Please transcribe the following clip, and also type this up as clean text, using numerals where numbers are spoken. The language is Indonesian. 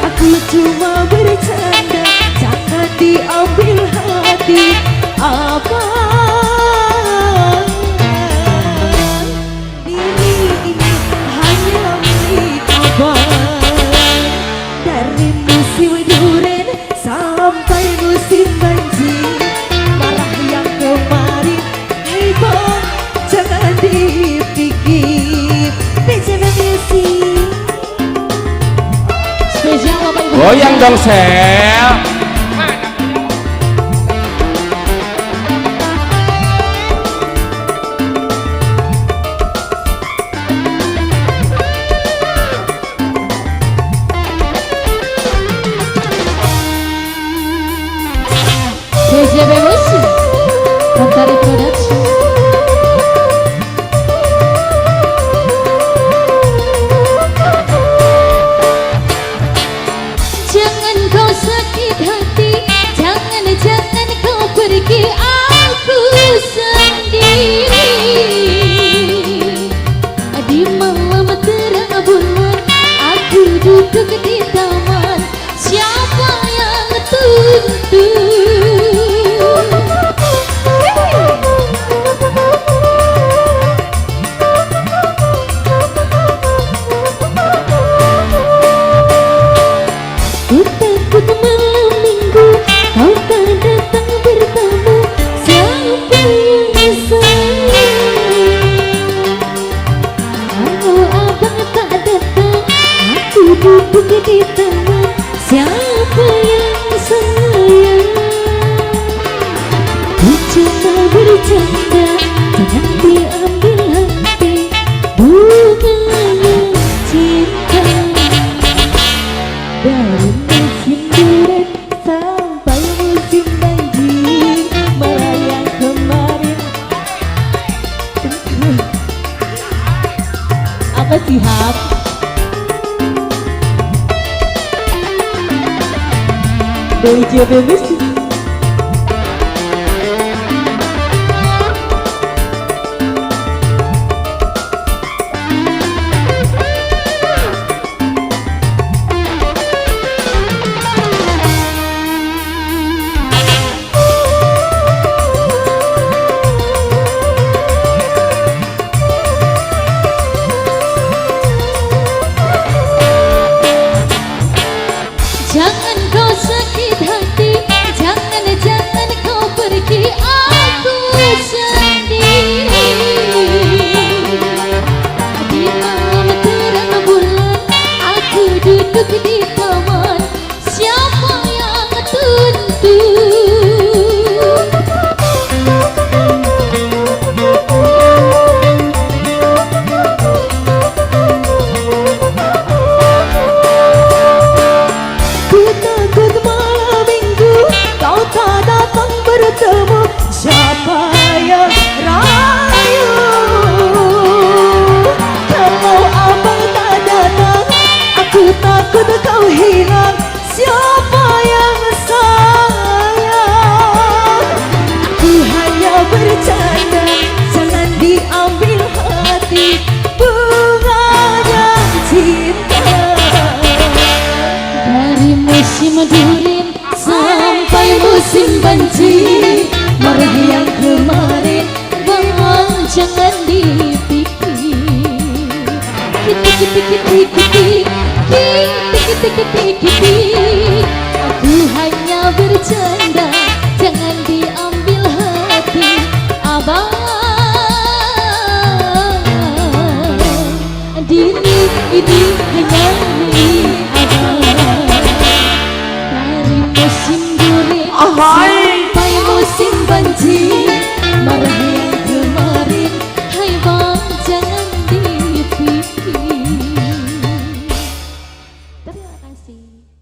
Aku cuma bercanda, jangan diambil hati. Abang, ini hanya milik abang. Dari musim durian sampai musim banjir, marah yang kemarin, hei bang, jangan dipikir. Bicara musik spesial Bapak Ibu. Goyang dong Sel. CJB Musik Mentari Production. Jangan kau sakit hati, jangan kau pergi, aku sendiri. Di malam terang bulan, aku duduk di taman, siapa yang tuntun? Takut malam minggu kau tak datang bertamu, siapa yang sayang? Kalau abang tak datang, aku duduk di taman, siapa yang sayang? Ku cuma bercanda, jangan diambil hati, bunganya cinta. Dari musim durian sampai musim banjir, malah yang kemarin. Apa sih Hap? CJB Musik. Jangan kau sakit hati, jangan kau pergi, aku sendiri. Di malam terang bulan, aku duduk di taman, siapa yang tuntun? Takut malam minggu kau tak datang bertemu, siapa yang rayu? Kalau abang tak datang, aku takut kau hilang, siapa yang sayang? Aku hanya bercanda, jangan diambil hati, bunganya cinta. Dari musim durian sampai musim banjir, marah yang kemarin, bang, jangan dipikir. Aku hanya bercanda, jangan diambil hati, abang. Diri ini hanya milik abang. Dari musim durian sampai musim banjir, marah yang kemarin, hai bang, jangan dipikir. Terima kasih.